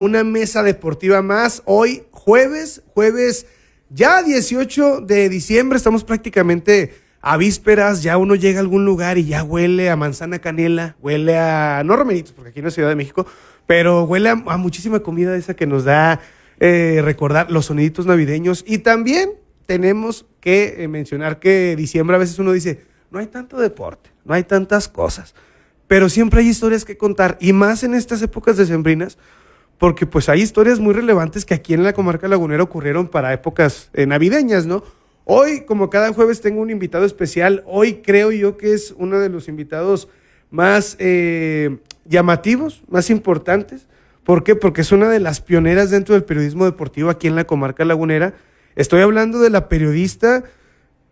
Una mesa deportiva más, hoy jueves ya 18 de diciembre, estamos prácticamente a vísperas, ya uno llega a algún lugar y ya huele a manzana canela, huele a, no romeritos, porque aquí en la Ciudad de México, pero huele a muchísima comida esa que nos da recordar los soniditos navideños. Y también tenemos que mencionar que diciembre a veces uno dice, no hay tanto deporte, no hay tantas cosas, pero siempre hay historias que contar, y más en estas épocas decembrinas, porque pues hay historias muy relevantes que aquí en la comarca lagunera ocurrieron para épocas navideñas, ¿no? Hoy, como cada jueves, tengo un invitado especial. Hoy creo yo que es uno de los invitados más llamativos, más importantes. ¿Por qué? Porque es una de las pioneras dentro del periodismo deportivo aquí en la comarca lagunera. Estoy hablando de la periodista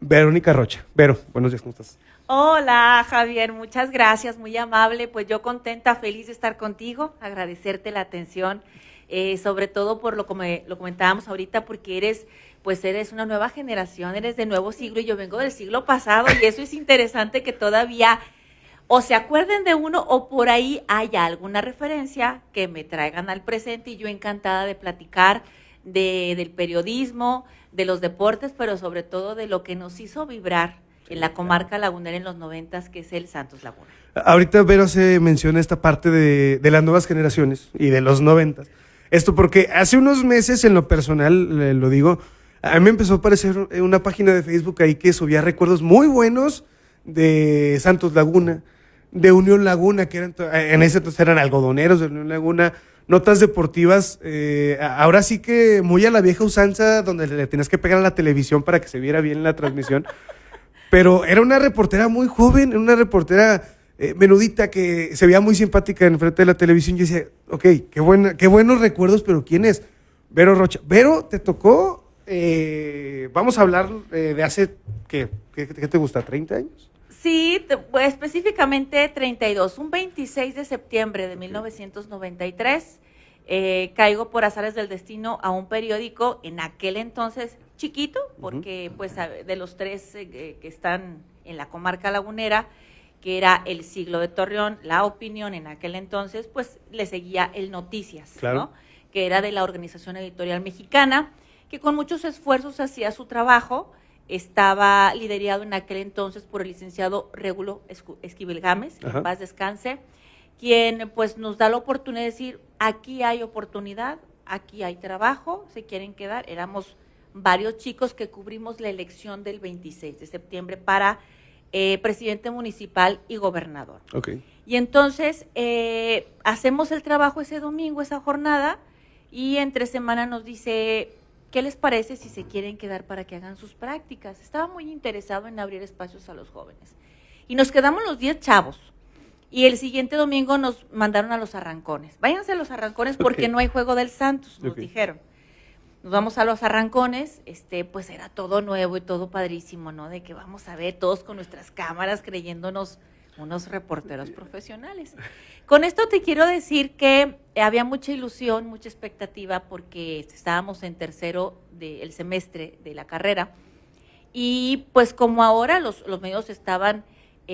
Verónica Rocha. Vero, buenos días, ¿cómo estás? Hola Javier, muchas gracias, muy amable, pues yo contenta, feliz de estar contigo, agradecerte la atención, sobre todo por lo comentábamos ahorita, porque eres una nueva generación, eres de nuevo siglo y yo vengo del siglo pasado, y eso es interesante que todavía o se acuerden de uno o por ahí haya alguna referencia que me traigan al presente, y yo encantada de platicar del periodismo, de los deportes, pero sobre todo de lo que nos hizo vibrar en la comarca lagunera en los 90s, que es el Santos Laguna. Ahorita Vero se menciona esta parte de las nuevas generaciones y de los 90s. Esto porque hace unos meses, en lo personal, lo digo, a mí me empezó a aparecer una página de Facebook ahí que subía recuerdos muy buenos de Santos Laguna, de Unión Laguna, que en ese entonces eran algodoneros de Unión Laguna, notas deportivas, ahora sí que muy a la vieja usanza, donde le tenías que pegar a la televisión para que se viera bien la transmisión. Pero era una reportera muy joven, una reportera menudita que se veía muy simpática en frente de la televisión. Yo decía, ok, qué buenos recuerdos, pero ¿quién es? Vero Rocha. Vero, te tocó, vamos a hablar de hace, ¿qué te gusta, 30 años? Sí, pues, específicamente 32, un 26 de septiembre de 1993, caigo por azares del destino a un periódico en aquel entonces chiquito, porque pues de los tres que están en la comarca lagunera, que era El Siglo de Torreón, La Opinión en aquel entonces, pues le seguía el Noticias, claro, ¿no? Que era de la Organización Editorial Mexicana, que con muchos esfuerzos hacía su trabajo. Estaba liderado en aquel entonces por el licenciado Régulo Esquivel Gámez, en paz descanse, quien pues nos da la oportunidad de decir, aquí hay oportunidad, aquí hay trabajo, se quieren quedar. Éramos varios chicos que cubrimos la elección del 26 de septiembre para presidente municipal y gobernador. Okay. Y entonces hacemos el trabajo ese domingo, esa jornada, y entre semana nos dice, ¿qué les parece si se quieren quedar para que hagan sus prácticas? Estaba muy interesado en abrir espacios a los jóvenes. Y nos quedamos los 10 chavos. Y el siguiente domingo nos mandaron a los Arrancones. Váyanse a los Arrancones porque no hay juego del Santos, nos dijeron. Nos vamos a los Arrancones, pues era todo nuevo y todo padrísimo, ¿no? De que vamos a ver todos con nuestras cámaras creyéndonos unos reporteros profesionales. Con esto te quiero decir que había mucha ilusión, mucha expectativa, porque estábamos en tercero del semestre de la carrera, y pues como ahora los medios estaban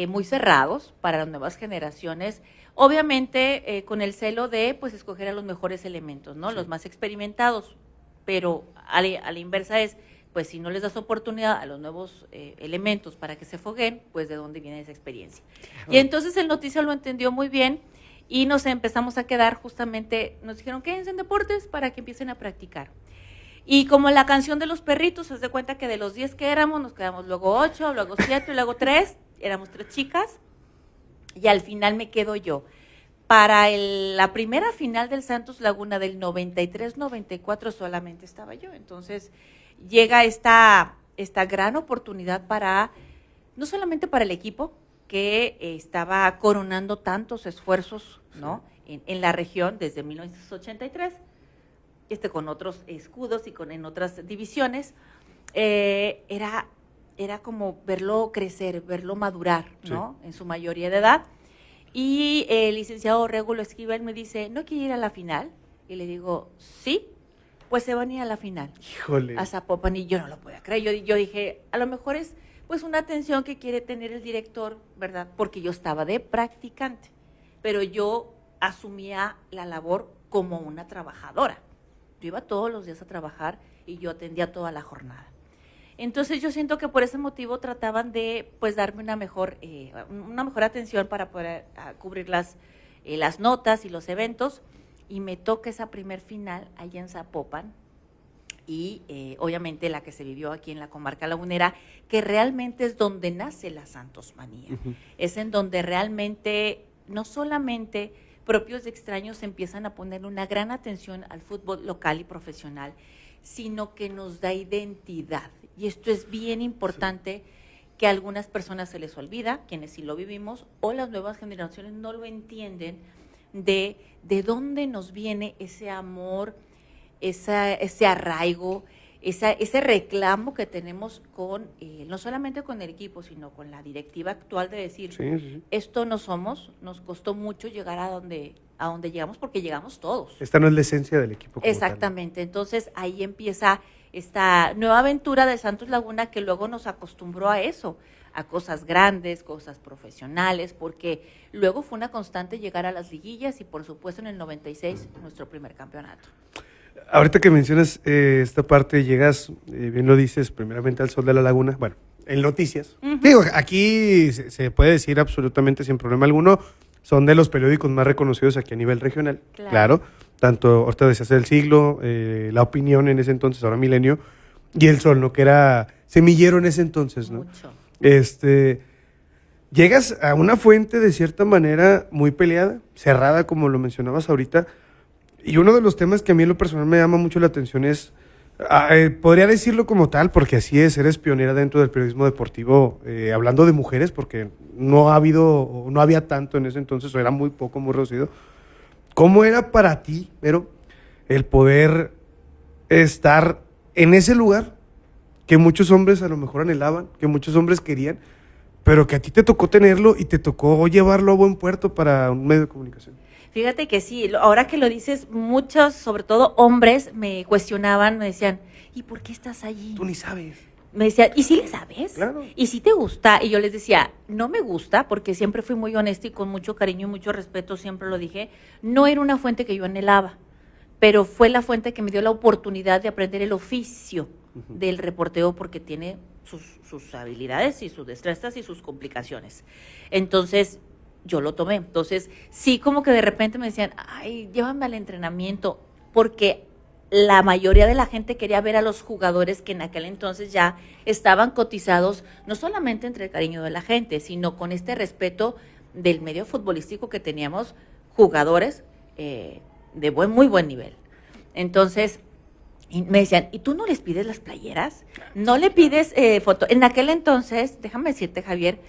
muy cerrados para las nuevas generaciones, obviamente con el celo de pues escoger a los mejores elementos, ¿no? Sí. Los más experimentados, pero a la inversa es, pues si no les das oportunidad a los nuevos elementos para que se fogueen, pues de dónde viene esa experiencia. Y entonces el Noticia lo entendió muy bien y nos empezamos a quedar justamente, nos dijeron, quédense en deportes para que empiecen a practicar. Y como la canción de los perritos, se da cuenta que de los 10 que éramos, nos quedamos luego 8, luego 7, luego 3, éramos 3 chicas, y al final me quedo yo. Para la primera final del Santos Laguna del 93-94 solamente estaba yo. Entonces llega esta gran oportunidad para, no solamente para el equipo, que estaba coronando tantos esfuerzos, ¿no? En la región desde 1983, con otros escudos y en otras divisiones, era como verlo crecer, verlo madurar, ¿no? Sí. En su mayoría de edad. Y el licenciado Régulo Esquivel me dice, ¿no quiere ir a la final? Y le digo, sí, pues se van a ir a la final. Híjole. A Zapopan, y yo no lo podía creer. Yo dije, a lo mejor es pues una atención que quiere tener el director, ¿verdad? Porque yo estaba de practicante, pero yo asumía la labor como una trabajadora. Yo iba todos los días a trabajar y yo atendía toda la jornada. Entonces yo siento que por ese motivo trataban de pues darme una mejor atención para poder cubrir las notas y los eventos, y me toca esa primer final allá en Zapopan, y obviamente la que se vivió aquí en la comarca lagunera, que realmente es donde nace la Santosmanía. Es en donde realmente no solamente propios de extraños empiezan a ponerle una gran atención al fútbol local y profesional, sino que nos da identidad. Y esto es bien importante, que a algunas personas se les olvida, quienes sí lo vivimos, o las nuevas generaciones no lo entienden, de dónde nos viene ese amor, ese arraigo, ese reclamo que tenemos con no solamente con el equipo, sino con la directiva actual, de decir, sí. Esto no somos, nos costó mucho llegar a donde llegamos, porque llegamos todos. Esta no es la esencia del equipo. Exactamente, entonces ahí empieza esta nueva aventura de Santos Laguna, que luego nos acostumbró a eso, a cosas grandes, cosas profesionales, porque luego fue una constante llegar a las liguillas y por supuesto en el 96 nuestro primer campeonato. Ahorita que mencionas esta parte, llegas, bien lo dices, primeramente al Sol de la Laguna, bueno, en noticias. Digo, aquí se puede decir absolutamente sin problema alguno, son de los periódicos más reconocidos aquí a nivel regional, claro. Tanto ahorita decías El Siglo, La Opinión en ese entonces, ahora Milenio, y El Sol, ¿no? Que era semillero en ese entonces, ¿no? Mucho. Llegas a una fuente de cierta manera muy peleada, cerrada, como lo mencionabas ahorita, y uno de los temas que a mí en lo personal me llama mucho la atención es, podría decirlo como tal, porque así es, eres pionera dentro del periodismo deportivo, hablando de mujeres, porque no había tanto en ese entonces, o era muy poco, muy reducido. ¿Cómo era para ti, Vero, el poder estar en ese lugar que muchos hombres a lo mejor anhelaban, que muchos hombres querían, pero que a ti te tocó tenerlo y te tocó llevarlo a buen puerto para un medio de comunicación? Fíjate que sí, ahora que lo dices, muchos, sobre todo hombres, me cuestionaban, me decían, ¿y por qué estás allí? Tú ni sabes. Me decían, ¿y si le sabes? Claro. ¿Y si te gusta? Y yo les decía, no me gusta, porque siempre fui muy honesta y con mucho cariño y mucho respeto, siempre lo dije. No era una fuente que yo anhelaba, pero fue la fuente que me dio la oportunidad de aprender el oficio del reporteo, porque tiene sus habilidades y sus destrezas y sus complicaciones. Entonces, yo lo tomé. Entonces, sí, como que de repente me decían, ay, llévame al entrenamiento, porque la mayoría de la gente quería ver a los jugadores que en aquel entonces ya estaban cotizados, no solamente entre el cariño de la gente, sino con este respeto del medio futbolístico, que teníamos jugadores de muy buen nivel. Entonces, y me decían, ¿y tú no les pides las playeras? ¿No le pides foto? En aquel entonces, déjame decirte, Javier,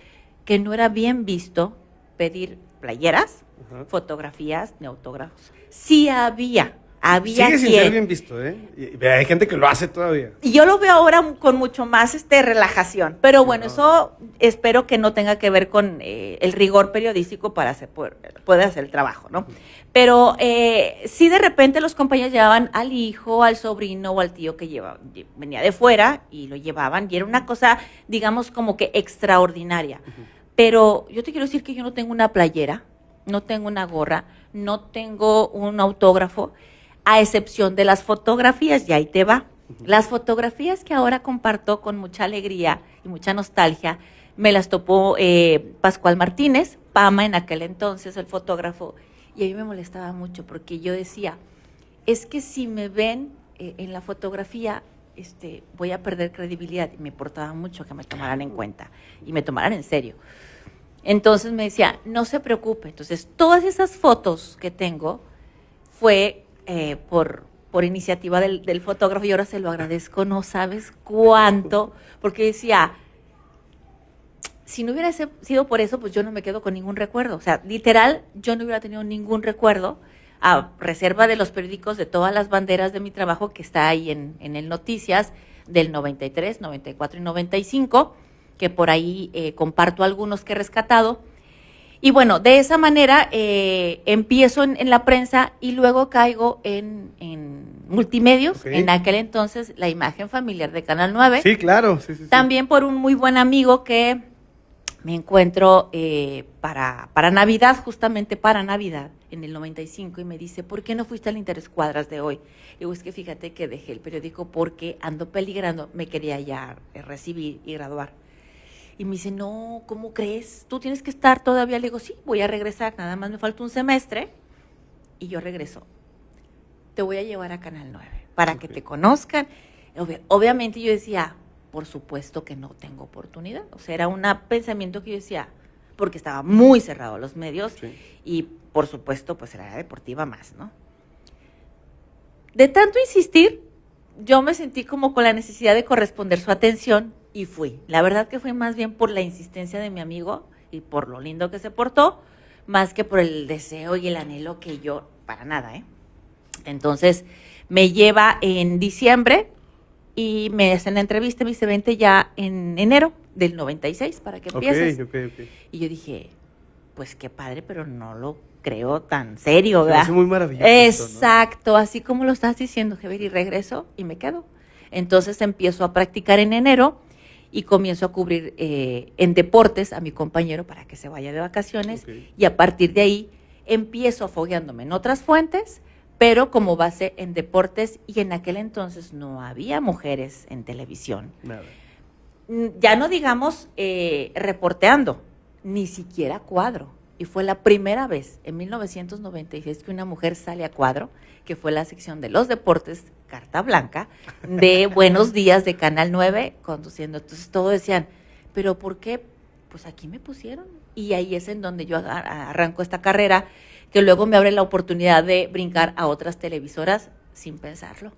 que no era bien visto pedir playeras, fotografías, ni autógrafos. Sí había sigue sin ser bien visto, ¿eh? Y hay gente que lo hace todavía. Y yo lo veo ahora con mucho más relajación. Pero bueno, eso espero que no tenga que ver con el rigor periodístico para poder hacer el trabajo, ¿no? Pero sí, de repente los compañeros llevaban al hijo, al sobrino o al tío que venía de fuera y lo llevaban. Y era una cosa, digamos, como que extraordinaria. Pero yo te quiero decir que yo no tengo una playera, no tengo una gorra, no tengo un autógrafo, a excepción de las fotografías, y ahí te va. Las fotografías que ahora comparto con mucha alegría y mucha nostalgia, me las topó Pascual Martínez, Pama en aquel entonces, el fotógrafo, y a mí me molestaba mucho, porque yo decía, es que si me ven en la fotografía, voy a perder credibilidad, y me importaba mucho que me tomaran en cuenta, y me tomaran en serio. Entonces me decía, no se preocupe. Entonces, todas esas fotos que tengo fue por iniciativa del fotógrafo, y ahora se lo agradezco, no sabes cuánto, porque decía, si no hubiera sido por eso, pues yo no me quedo con ningún recuerdo. O sea, literal, yo no hubiera tenido ningún recuerdo, a reserva de los periódicos, de todas las banderas de mi trabajo que está ahí en el Noticias del 93, 94 y 95, que por ahí comparto algunos que he rescatado. Y bueno, de esa manera empiezo en la prensa y luego caigo en multimedios, en aquel entonces la imagen familiar de Canal 9. Sí, claro. Sí. También por un muy buen amigo que me encuentro para Navidad, justamente para Navidad, en el 95, y me dice, ¿por qué no fuiste al Interescuadras de hoy? Y digo, es que fíjate que dejé el periódico porque ando peligrando, me quería ya recibir y graduar. Y me dice, no, ¿cómo crees? ¿Tú tienes que estar todavía? Le digo, sí, voy a regresar, nada más me falta un semestre, y yo regreso. Te voy a llevar a Canal 9 para que te conozcan. Obviamente yo decía, por supuesto que no tengo oportunidad. O sea, era un pensamiento que yo decía, porque estaba muy cerrado los medios, sí, y por supuesto, pues era deportiva más, ¿no? De tanto insistir, yo me sentí como con la necesidad de corresponder su atención y fui. La verdad que fue más bien por la insistencia de mi amigo y por lo lindo que se portó, más que por el deseo y el anhelo que yo, para nada, ¿eh? Entonces, me lleva en diciembre y me hacen la entrevista, me dice, vente ya en enero del 96 para que empieces. Okay. Y yo dije, pues qué padre, pero no lo creo tan serio, ¿verdad? Me hace muy maravilloso. Exacto, ¿no? Así como lo estás diciendo, Javier, y regreso y me quedo. Entonces empiezo a practicar en enero y comienzo a cubrir en deportes a mi compañero para que se vaya de vacaciones, y a partir de ahí empiezo fogueándome en otras fuentes, pero como base en deportes, y en aquel entonces no había mujeres en televisión. Nada. Ya no digamos reporteando, ni siquiera cuadro. Y fue la primera vez en 1996 que una mujer sale a cuadro, que fue la sección de los deportes, Carta Blanca, de Buenos Días de Canal 9, conduciendo. Entonces todos decían, ¿pero por qué? Pues aquí me pusieron. Y ahí es en donde yo arranco esta carrera, que luego me abre la oportunidad de brincar a otras televisoras sin pensarlo.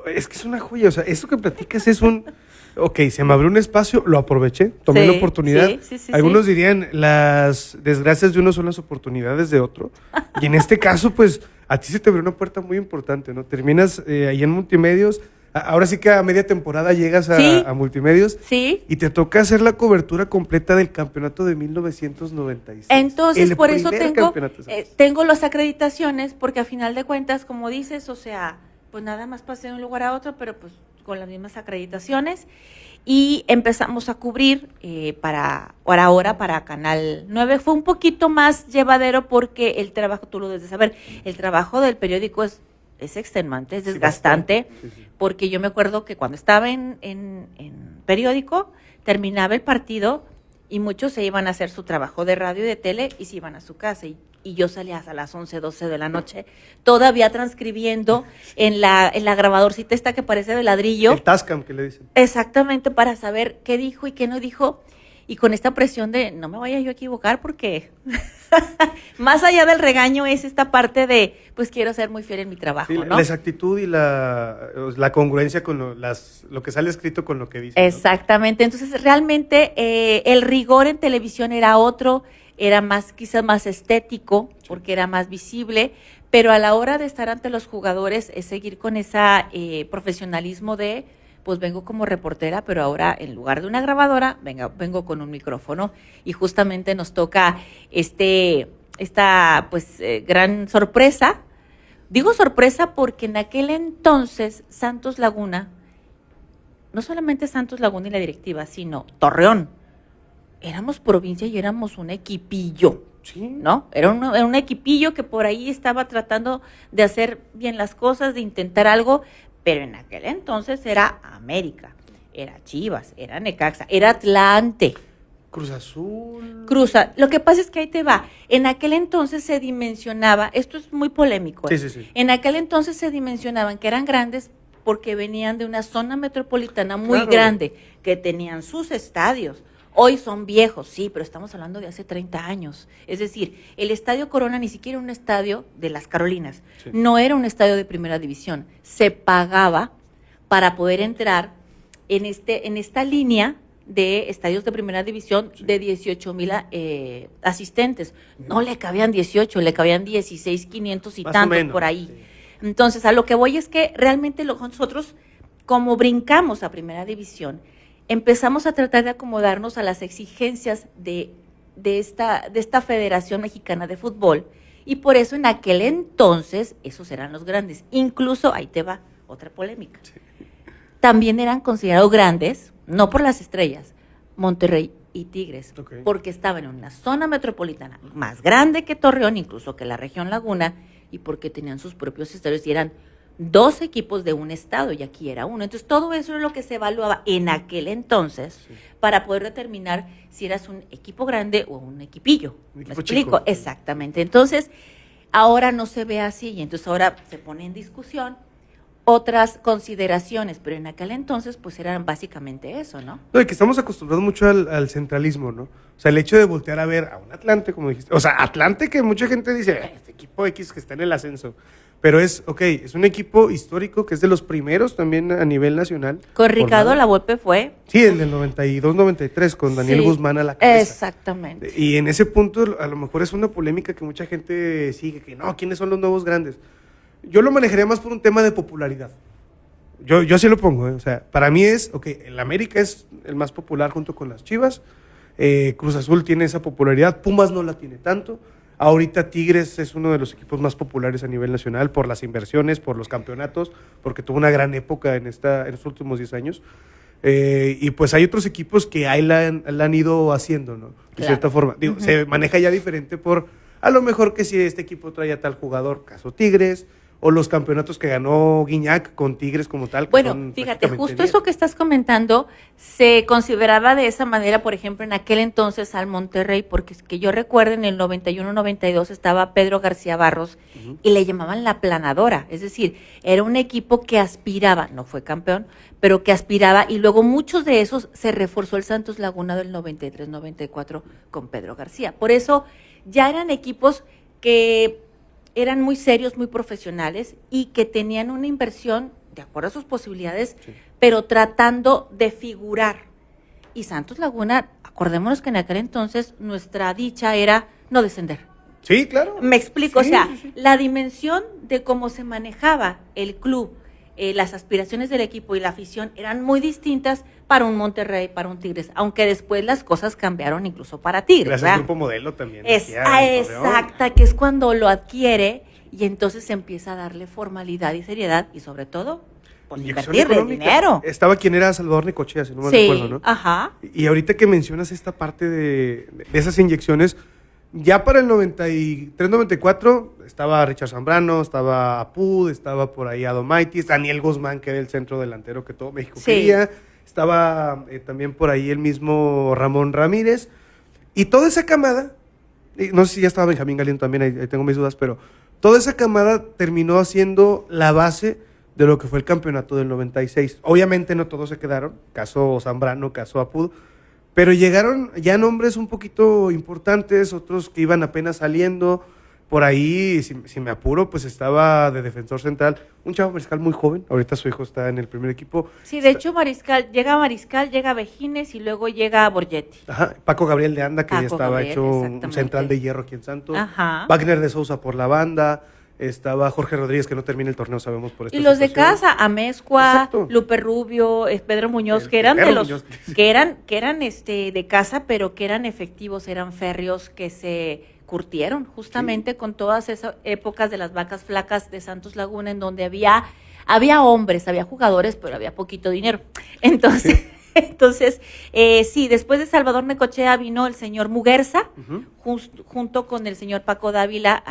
Es que es una joya, o sea, eso que platicas es un... Ok, se me abrió un espacio, lo aproveché, tomé la oportunidad. Sí, algunos dirían, las desgracias de uno son las oportunidades de otro. Y en este caso, pues, a ti se te abrió una puerta muy importante, ¿no? Terminas ahí en Multimedios, ahora sí que a media temporada llegas a Multimedios. Sí. Y te toca hacer la cobertura completa del campeonato de 1996. Entonces, por eso tengo las acreditaciones, porque a final de cuentas, como dices, o sea, pues nada más pasé de un lugar a otro, pero pues con las mismas acreditaciones, y empezamos a cubrir ahora para Canal 9. Fue un poquito más llevadero porque el trabajo, tú lo debes de saber, el trabajo del periódico es extenuante, es desgastante, sí. Porque yo me acuerdo que cuando estaba en periódico, terminaba el partido y muchos se iban a hacer su trabajo de radio y de tele y se iban a su casa, y yo salía hasta las 11, 12 de la noche, todavía transcribiendo en la grabadorcita esta que parece de ladrillo. El Tascam que le dicen. Exactamente, para saber qué dijo y qué no dijo, y con esta presión de no me vaya yo a equivocar, porque más allá del regaño es esta parte de, pues quiero ser muy fiel en mi trabajo, sí, ¿no? La exactitud y la congruencia con lo que sale escrito con lo que dice. Exactamente, ¿no? Entonces realmente el rigor en televisión era otro, era quizás más estético, porque era más visible, pero a la hora de estar ante los jugadores es seguir con ese profesionalismo de, pues vengo como reportera, pero ahora en lugar de una grabadora, vengo con un micrófono, y justamente nos toca esta gran sorpresa. Digo sorpresa porque en aquel entonces Santos Laguna, no solamente Santos Laguna y la directiva, sino Torreón, éramos provincia y éramos un equipillo, sí, ¿no? Era un equipillo que por ahí estaba tratando de hacer bien las cosas, de intentar algo, pero en aquel entonces era América, era Chivas, era Necaxa, era Atlante. Cruz Azul. Lo que pasa es que ahí te va. En aquel entonces se dimensionaba, esto es muy polémico, sí. En aquel entonces se dimensionaban que eran grandes porque venían de una zona metropolitana muy grande, que tenían sus estadios. Hoy son viejos, sí, pero estamos hablando de hace 30 años. Es decir, el Estadio Corona ni siquiera era un estadio de las Carolinas. Sí. No era un estadio de primera división. Se pagaba para poder entrar en esta línea de estadios de primera división, sí, de 18,000 asistentes. No le cabían 18, le cabían 16,500 y más tantos menos, por ahí. Sí. Entonces, a lo que voy es que realmente nosotros, como brincamos a primera división, empezamos a tratar de acomodarnos a las exigencias de esta Federación Mexicana de Fútbol, y por eso en aquel entonces esos eran los grandes. Incluso, ahí te va otra polémica, sí, también eran considerados grandes, no por las estrellas, Monterrey y Tigres, Ok. porque estaban en una zona metropolitana más grande que Torreón, incluso que la región Laguna, y porque tenían sus propios estadios y eran 2 equipos de un estado y aquí era uno. Entonces todo eso es lo que se evaluaba en aquel entonces Sí. para poder determinar si eras un equipo grande o un equipillo. Un ¿Me equipo explico? chico. Exactamente. Entonces ahora no se ve así y entonces ahora se pone en discusión otras consideraciones, pero en aquel entonces pues eran básicamente eso, ¿no? No, y que estamos acostumbrados mucho al centralismo, ¿no? O sea, el hecho de voltear a ver a un Atlante, como dijiste. O sea, Atlante que mucha gente dice, este equipo X que está en el ascenso. Pero es, ok, es un equipo histórico que es de los primeros también a nivel nacional. Con Ricardo formado. Lavolpe fue. Sí, el del 92-93, con Daniel Sí, Guzmán a la cabeza. Exactamente. Y en ese punto, a lo mejor es una polémica que mucha gente sigue, que no, ¿quiénes son los nuevos grandes? Yo lo manejaría más por un tema de popularidad. Yo así lo pongo, ¿eh? O sea, para mí es, ok, el América es el más popular junto con las Chivas, Cruz Azul tiene esa popularidad, Pumas no la tiene tanto, ahorita Tigres es uno de los equipos más populares a nivel nacional por las inversiones, por los campeonatos, porque tuvo una gran época en los últimos 10 años. Y pues hay otros equipos que ahí la han ido haciendo, ¿no? De Claro. cierta forma. Digo, se maneja ya diferente por, a lo mejor que si este equipo trae a tal jugador, caso Tigres, o los campeonatos que ganó Guiñac con Tigres como tal. Que Bueno, son fíjate, prácticamente justo 10. eso que estás comentando se consideraba de esa manera, por ejemplo, en aquel entonces al Monterrey, porque es que yo recuerdo en el 91-92 estaba Pedro García Barros Ujú. y le llamaban la planadora, es decir, era un equipo que aspiraba, no fue campeón, pero que aspiraba y luego muchos de esos se reforzó el Santos Laguna del 93-94 con Pedro García. Por eso ya eran equipos que eran muy serios, muy profesionales y que tenían una inversión de acuerdo a sus posibilidades, Sí. pero tratando de figurar. Y Santos Laguna, acordémonos que en aquel entonces nuestra dicha era no descender. Sí, claro. Me explico, Sí, o sea, sí, sí. la dimensión de cómo se manejaba el club, las aspiraciones del equipo y la afición eran muy distintas para un Monterrey, para un Tigres, aunque después las cosas cambiaron incluso para Tigres. Gracias al ¿verdad? grupo modelo también. Es, aquí en Torreón. exacta, que es cuando lo adquiere y entonces se empieza a darle formalidad y seriedad y sobre todo, pues Inyección invertirle económica. dinero. Estaba quien era Salvador Necochea, si no me Sí, recuerdo, ¿no? ajá. Y ahorita que mencionas esta parte de esas inyecciones, ya para el 93-94 estaba Richard Zambrano, estaba Apud, estaba por ahí Adomaitis, Daniel Guzmán, que era el centro delantero que todo México Sí. quería, estaba también por ahí el mismo Ramón Ramírez, y toda esa camada, y no sé si ya estaba Benjamín Galindo también, ahí tengo mis dudas, pero toda esa camada terminó haciendo la base de lo que fue el campeonato del 96. Obviamente no todos se quedaron, caso Zambrano, caso Apud, pero llegaron ya nombres un poquito importantes, otros que iban apenas saliendo. Por ahí, si me apuro, pues estaba de defensor central un chavo Mariscal muy joven. Ahorita su hijo está en el primer equipo. Sí, de hecho Mariscal, llega Vejines y luego llega Borgetti. Ajá, Paco Gabriel de Anda, que ya Paco estaba Gabriel, hecho un exactamente. central de hierro aquí en Santos. Ajá. Wagner de Sousa por la banda. Estaba Jorge Rodríguez, que no termina el torneo, sabemos por esta Y los de situación. casa, Amezcua, Exacto. Lupe Rubio, Pedro Muñoz, El que eran de Pedro los Muñoz. que eran de casa, pero que eran efectivos, eran férreos que se curtieron justamente con todas esas épocas de las vacas flacas de Santos Laguna en donde había hombres, había jugadores, pero había poquito dinero. Entonces, sí, después de Salvador Necochea vino el señor Muguerza, Ujú. junto con el señor Paco Dávila,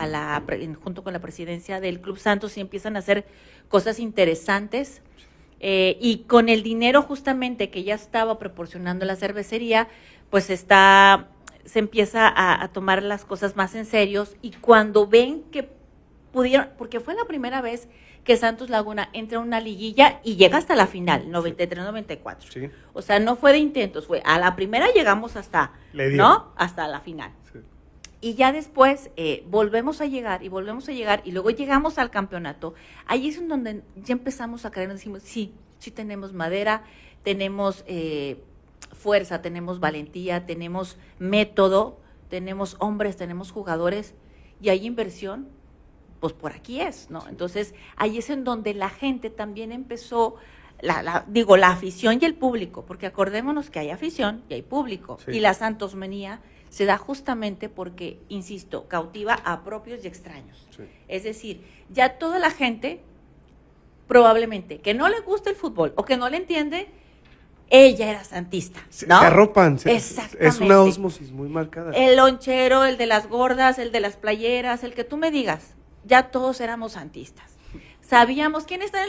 junto con la presidencia del Club Santos, y empiezan a hacer cosas interesantes. Y con el dinero justamente que ya estaba proporcionando la cervecería, pues se empieza a tomar las cosas más en serio. Y cuando ven que pudieron, porque fue la primera vez que Santos Laguna entra a una liguilla y llega hasta la final, 93-94. Sí. O sea, no fue de intentos, fue a la primera llegamos hasta, Le dio. ¿no? Hasta la final. Sí. Y ya después volvemos a llegar y luego llegamos al campeonato. Ahí es en donde ya empezamos a creer, nos decimos, sí tenemos madera, tenemos fuerza, tenemos valentía, tenemos método, tenemos hombres, tenemos jugadores y hay inversión, pues por aquí es, ¿no? Entonces ahí es en donde la gente también empezó, la afición y el público, porque acordémonos que hay afición y hay público, Sí. y la santosmanía se da justamente porque, insisto, cautiva a propios y extraños. Sí. Es decir, ya toda la gente, probablemente, que no le gusta el fútbol o que no le entiende, ella era santista, Se ¿no? arropan. Exactamente. Es una ósmosis muy marcada. El lonchero, el de las gordas, el de las playeras, el que tú me digas, ya todos éramos santistas. Sabíamos quién está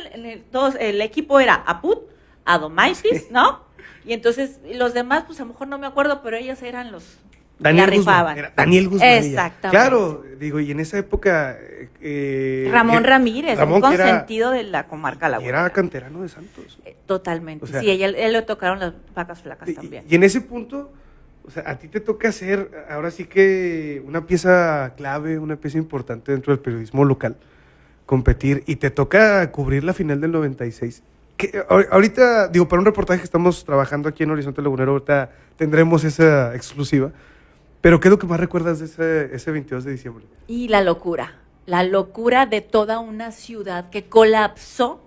todos, el equipo era Aput, Adomaitis, ¿no? Y entonces los demás, pues a lo mejor no me acuerdo, pero ellos eran los Daniel la Guzmán. rifaban. Era Daniel Guzmán. Exactamente. Claro, digo, y en esa época. Ramón Ramírez, Ramón, un que era- consentido de la comarca y Lagunera. era canterano de Santos. Totalmente. O sea, sí, él le tocaron las vacas flacas también. Y en ese punto, o sea, a ti te toca hacer ahora sí que una pieza clave, una pieza importante dentro del periodismo local, competir, y te toca cubrir la final del 96. Ahorita, digo, para un reportaje que estamos trabajando aquí en Horizonte Lagunero, ahorita tendremos esa exclusiva, pero ¿qué es lo que más recuerdas de ese 22 de diciembre? Y la locura de toda una ciudad que colapsó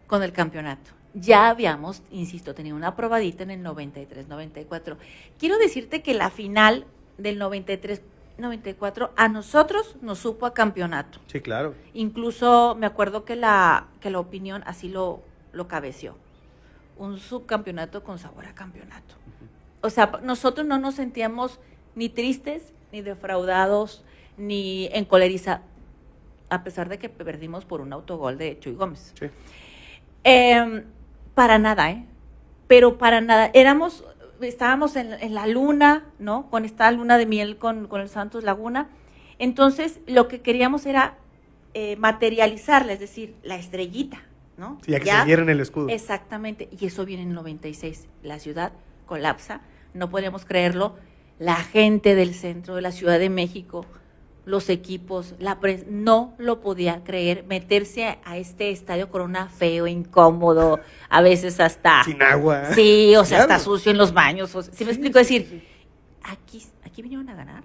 con el campeonato. Ya habíamos, insisto, tenido una probadita en el 93, 94. Quiero decirte que la final del 93, 94 a nosotros nos supo a campeonato. Sí, claro. Incluso me acuerdo que la opinión así lo cabeció. Un subcampeonato con sabor a campeonato. O sea, nosotros no nos sentíamos ni tristes, ni defraudados, ni encolerizados, a pesar de que perdimos por un autogol de Chuy Gómez. Sí. Para nada, pero para nada. Estábamos en la luna, ¿no? Con esta luna de miel con el Santos Laguna. Entonces, lo que queríamos era materializarla, es decir, la estrellita, ¿no? Sí, ya que se viera en el escudo. Exactamente, y eso viene en el 96. La ciudad colapsa, no podemos creerlo. La gente del centro de la Ciudad de México, los equipos, la prensa, no lo podía creer, meterse a este estadio Corona feo, incómodo, a veces hasta... Sin agua. Sí, o sea, Claro. hasta sucio en los baños. O sea, ¿sí me explico? Decir, aquí vinieron a ganar.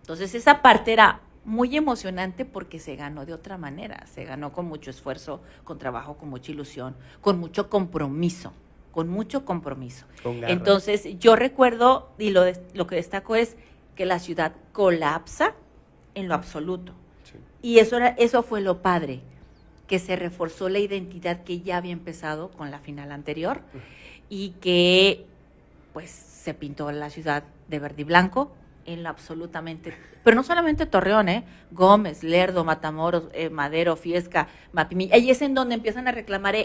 Entonces, esa parte era muy emocionante porque se ganó de otra manera. Se ganó con mucho esfuerzo, con trabajo, con mucha ilusión, con mucho compromiso. Con mucho compromiso. Con garra. Entonces, yo recuerdo, y lo que destaco es que la ciudad colapsa en lo absoluto. Sí. Y eso fue lo padre, que se reforzó la identidad que ya había empezado con la final anterior y que pues se pintó la ciudad de verde y blanco en lo absolutamente, pero no solamente Torreón, Gómez, Lerdo, Matamoros, Madero, Fiesca, Mapimí, ahí es en donde empiezan a reclamar,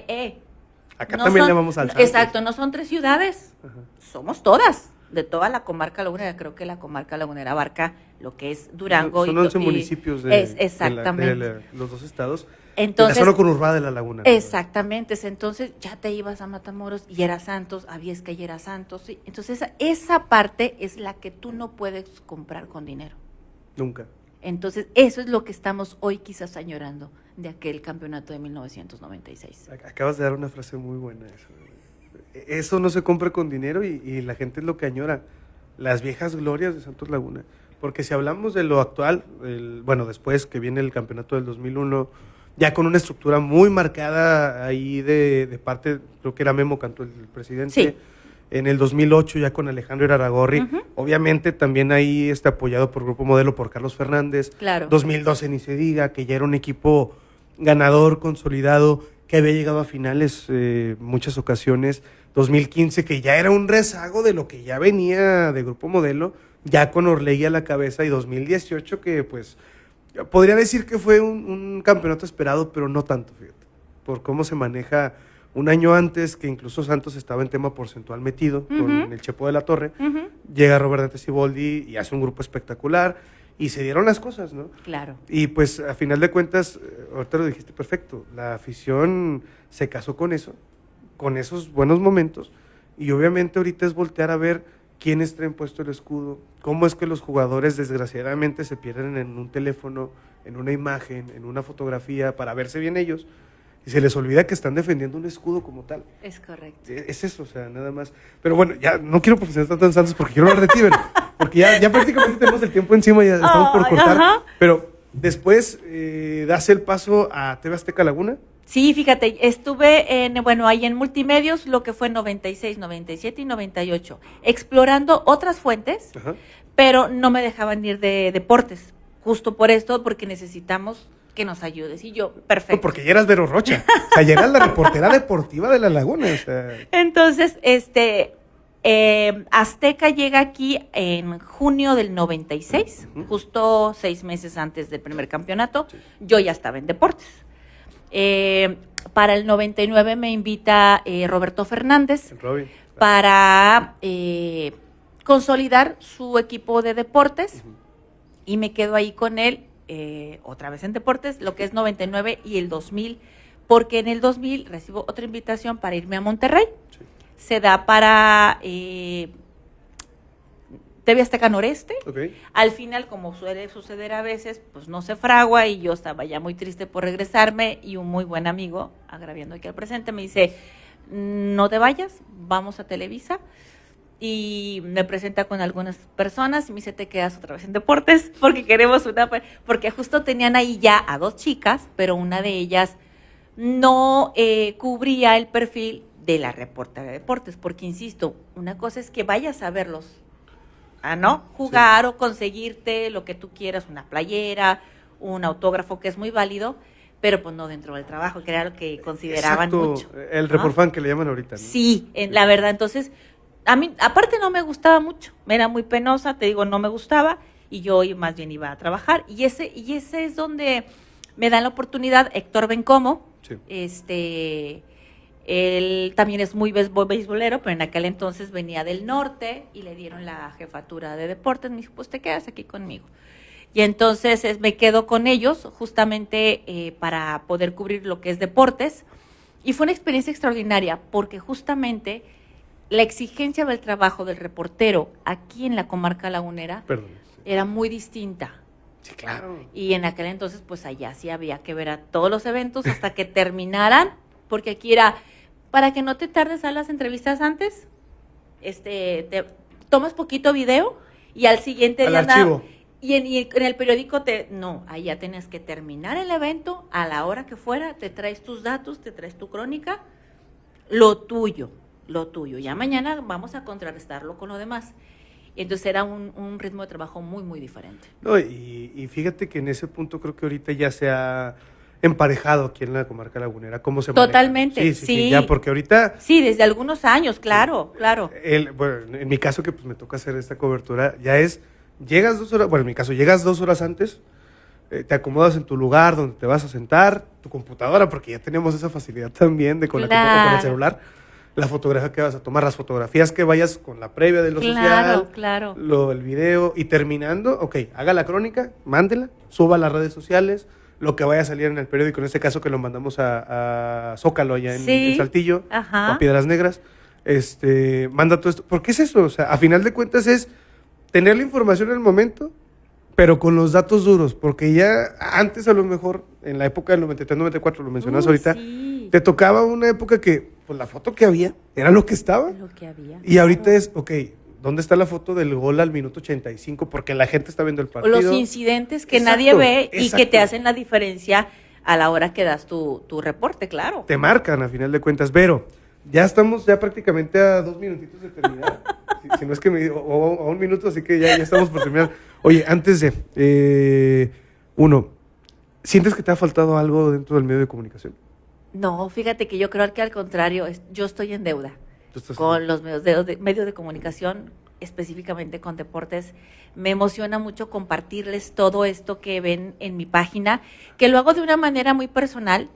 Acá no también son- le vamos al Santos. Exacto, no son 3 ciudades, Ajá. somos todas, de toda la comarca lagunera. Creo que la comarca lagunera abarca lo que es Durango. Son y 11 y- municipios exactamente. de los dos estados. Entonces, y la zona conurbada de la laguna. exactamente, entonces ya te ibas a Matamoros y era Santos, a Viesca y era Santos. ¿Sí? Entonces esa parte es la que tú no puedes comprar con dinero. Nunca. Entonces eso es lo que estamos hoy quizás añorando de aquel campeonato de 1996. Acabas de dar una frase muy buena. Eso no se compra con dinero y la gente es lo que añora. Las viejas glorias de Santos Laguna. Porque si hablamos de lo actual, bueno, después que viene el campeonato del 2001, ya con una estructura muy marcada ahí de parte, creo que era Memo Cantú el presidente. Sí. En el 2008 ya con Alejandro Irarrágorri. Ujú. Obviamente también ahí apoyado por Grupo Modelo, por Carlos Fernández. Claro. 2012 ni se diga, que ya era un equipo ganador, consolidado, que había llegado a finales muchas ocasiones. 2015, que ya era un rezago de lo que ya venía de Grupo Modelo, ya con Orlegui a la cabeza. Y 2018, que pues podría decir que fue un campeonato esperado, pero no tanto, fíjate, por cómo se maneja. Un año antes, que incluso Santos estaba en tema porcentual metido con el Chepo de la Torre, Ujú. llega Robert Siboldi y hace un grupo espectacular y se dieron las cosas, ¿no? Claro. Y pues a final de cuentas, ahorita lo dijiste perfecto, la afición se casó con eso, con esos buenos momentos, y obviamente ahorita es voltear a ver quiénes traen puesto el escudo, cómo es que los jugadores desgraciadamente se pierden en un teléfono, en una imagen, en una fotografía para verse bien ellos, y se les olvida que están defendiendo un escudo como tal. Es correcto. Es eso, o sea, nada más. Pero bueno, ya no quiero profundizar tanto en Santos porque quiero hablar de ti, pero porque ya prácticamente tenemos el tiempo encima, ya estamos por Ay, cortar. ajá. Pero después das el paso a TV Azteca Laguna. Sí, fíjate, estuve ahí en Multimedios, lo que fue 96, 97 y 98, explorando otras fuentes, Ajá. pero no me dejaban ir de deportes, justo por esto, porque necesitamos que nos ayudes. Y yo, perfecto. No, porque ya eras Vero Rocha. O sea, ya eras la reportera deportiva de La Laguna. O sea. Entonces, Azteca llega aquí en junio del 96, justo 6 meses antes del primer campeonato. Sí. Yo ya estaba en deportes. Para el 99 me invita Roberto Fernández para consolidar su equipo de deportes y me quedo ahí con él otra vez en deportes, lo que es 99 y el 2000, porque en el 2000 recibo otra invitación para irme a Monterrey. Sí. Se da para TV Azteca Noreste. Okay. Al final, como suele suceder a veces, pues no se fragua y yo estaba ya muy triste por regresarme y un muy buen amigo, agraviando aquí al presente, me dice, no te vayas, vamos a Televisa. Y me presenta con algunas personas y me dice, te quedas otra vez en deportes porque queremos porque justo tenían ahí ya a 2 chicas, pero una de ellas no cubría el perfil de la reportera de deportes, porque insisto, una cosa es que vayas a verlos, ¿no? Jugar, sí, o conseguirte lo que tú quieras, una playera, un autógrafo, que es muy válido, pero pues no dentro del trabajo, que era lo que consideraban. Exacto, mucho. El reporfan, ¿no?, que le llaman ahorita, ¿no? Sí, la verdad, entonces, a mí, aparte no me gustaba mucho, me era muy penosa, te digo, no me gustaba, y yo más bien iba a trabajar, y ese es donde me dan la oportunidad Héctor Bencomo, sí, él también es muy beisbolero, pero en aquel entonces venía del norte y le dieron la jefatura de deportes. Me dijo, pues te quedas aquí conmigo. Y entonces me quedo con ellos justamente para poder cubrir lo que es deportes. Y fue una experiencia extraordinaria porque justamente la exigencia del trabajo del reportero aquí en la comarca lagunera era muy distinta. Sí, claro. Y en aquel entonces, pues allá sí había que ver a todos los eventos hasta que terminaran, porque aquí era, para que no te tardes a las entrevistas antes, te tomas poquito video y al siguiente día archivo. Y en el periódico ahí ya tenías que terminar el evento a la hora que fuera, te traes tus datos, te traes tu crónica, lo tuyo. Ya mañana vamos a contrarrestarlo con lo demás. Entonces era un ritmo de trabajo muy, muy diferente. No, y fíjate que en ese punto creo que ahorita ya se ha emparejado aquí en la comarca lagunera. ¿Cómo se maneja? Totalmente, sí. Ya, porque ahorita... Sí, desde algunos años, claro. Bueno, en mi caso, que pues me toca hacer esta cobertura, ya es, llegas 2 horas, bueno, en mi caso, llegas 2 horas antes, te acomodas en tu lugar donde te vas a sentar, tu computadora, porque ya tenemos esa facilidad también de con el celular, la fotografía que vas a tomar, las fotografías que vayas con la previa de lo social, el video, y terminando, haga la crónica, mándela, suba a las redes sociales, lo que vaya a salir en el periódico, en este caso que lo mandamos a Zócalo, allá en Saltillo, a Piedras Negras, manda todo esto. ¿Por qué es eso? O sea, a final de cuentas es tener la información en el momento, pero con los datos duros, porque ya antes a lo mejor, en la época del 93, 94, lo mencionas ahorita, te tocaba una época que, pues la foto que había, era lo que estaba. Lo que había. Y ahorita es, ¿dónde está la foto del gol al minuto 85? Porque la gente está viendo el partido. Los incidentes que nadie ve y que te hacen la diferencia a la hora que das tu reporte, claro. Te marcan, a final de cuentas. Vero, ya estamos prácticamente a 2 minutitos de terminar. si no es que a 1 minuto, así que ya estamos por terminar. Oye, antes de, ¿sientes que te ha faltado algo dentro del medio de comunicación? No, fíjate que yo creo que al contrario, yo estoy en deuda con los medios de comunicación, específicamente con deportes. Me emociona mucho compartirles todo esto que ven en mi página, que lo hago de una manera muy personal.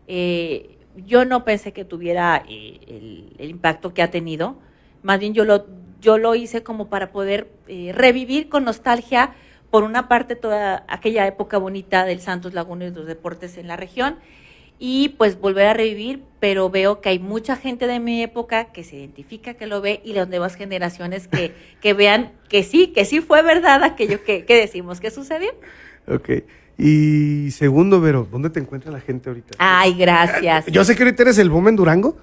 Yo no pensé que tuviera el impacto que ha tenido. Más bien yo lo hice como para poder revivir con nostalgia, por una parte, toda aquella época bonita del Santos Laguna y de los deportes en la región, y pues volver a revivir, pero veo que hay mucha gente de mi época que se identifica, que lo ve, y las nuevas generaciones que vean que sí fue verdad aquello que decimos que sucedió. Ok. Y segundo, Vero, ¿dónde te encuentra la gente ahorita? Ay, gracias. Yo sé que ahorita eres el boom en Durango,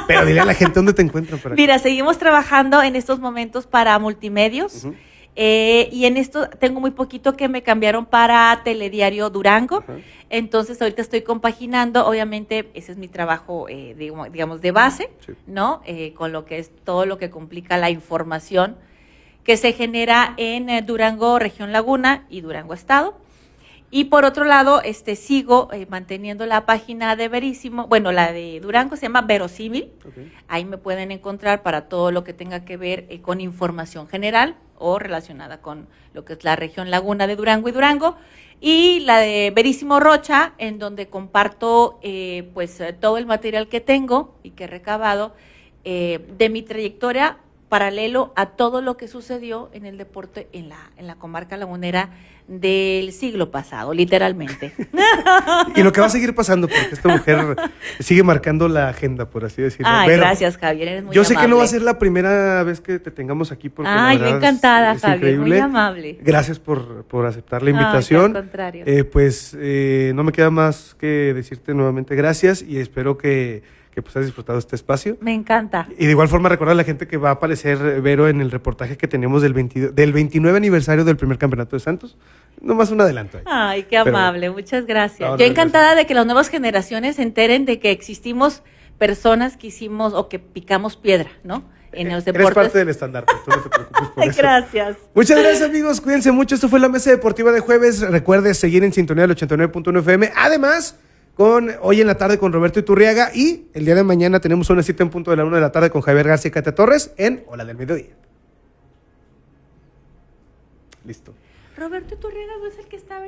pero dile a la gente dónde te encuentran. Mira, seguimos trabajando en estos momentos para multimedios. Uh-huh. Y en esto tengo muy poquito que me cambiaron para Telediario Durango. Uh-huh. Entonces ahorita estoy compaginando, obviamente ese es mi trabajo, digamos, de base, sí, ¿no? Con lo que es todo lo que complica la información que se genera en Durango, Región Laguna y Durango Estado. Y por otro lado, sigo manteniendo la página de Verísimo, bueno, la de Durango se llama Verosímil. Okay. Ahí me pueden encontrar para todo lo que tenga que ver con información general o relacionada con lo que es la región Laguna de Durango y Durango. Y la de Verísimo Rocha, en donde comparto todo el material que tengo y que he recabado de mi trayectoria paralelo a todo lo que sucedió en el deporte en la comarca lagunera del siglo pasado, literalmente. Y lo que va a seguir pasando, porque esta mujer sigue marcando la agenda, por así decirlo. Ay, Pero gracias, Javier, eres muy yo sé amable. que no va a ser la primera vez que te tengamos aquí, porque Ay, la yo verdad encantada, es Javier, muy increíble. amable. Gracias por aceptar la Ay, invitación. al contrario. No me queda más que decirte nuevamente gracias y espero que pues hayas disfrutado este espacio. Me encanta. Y de igual forma recordar a la gente que va a aparecer Vero en el reportaje que tenemos del 29 aniversario del primer campeonato de Santos. Nomás un adelanto ahí. Ay, qué amable, muchas gracias. No, Yo no, encantada de que las nuevas generaciones se enteren de que existimos personas que hicimos o que picamos piedra, ¿no? En los Eres deportes. parte del estandarte, tú no te preocupes por eso. Gracias. Muchas gracias, amigos, cuídense mucho. Esto fue la Mesa Deportiva de Jueves. Recuerde seguir en sintonía del 89.1 FM. Además, con Hoy en la Tarde con Roberto Iturriaga, y el día de mañana tenemos una cita en punto de la 1 de la tarde con Javier García y Katia Torres en Hora del Mediodía. Listo. Roberto Iturriaga no es el que estaba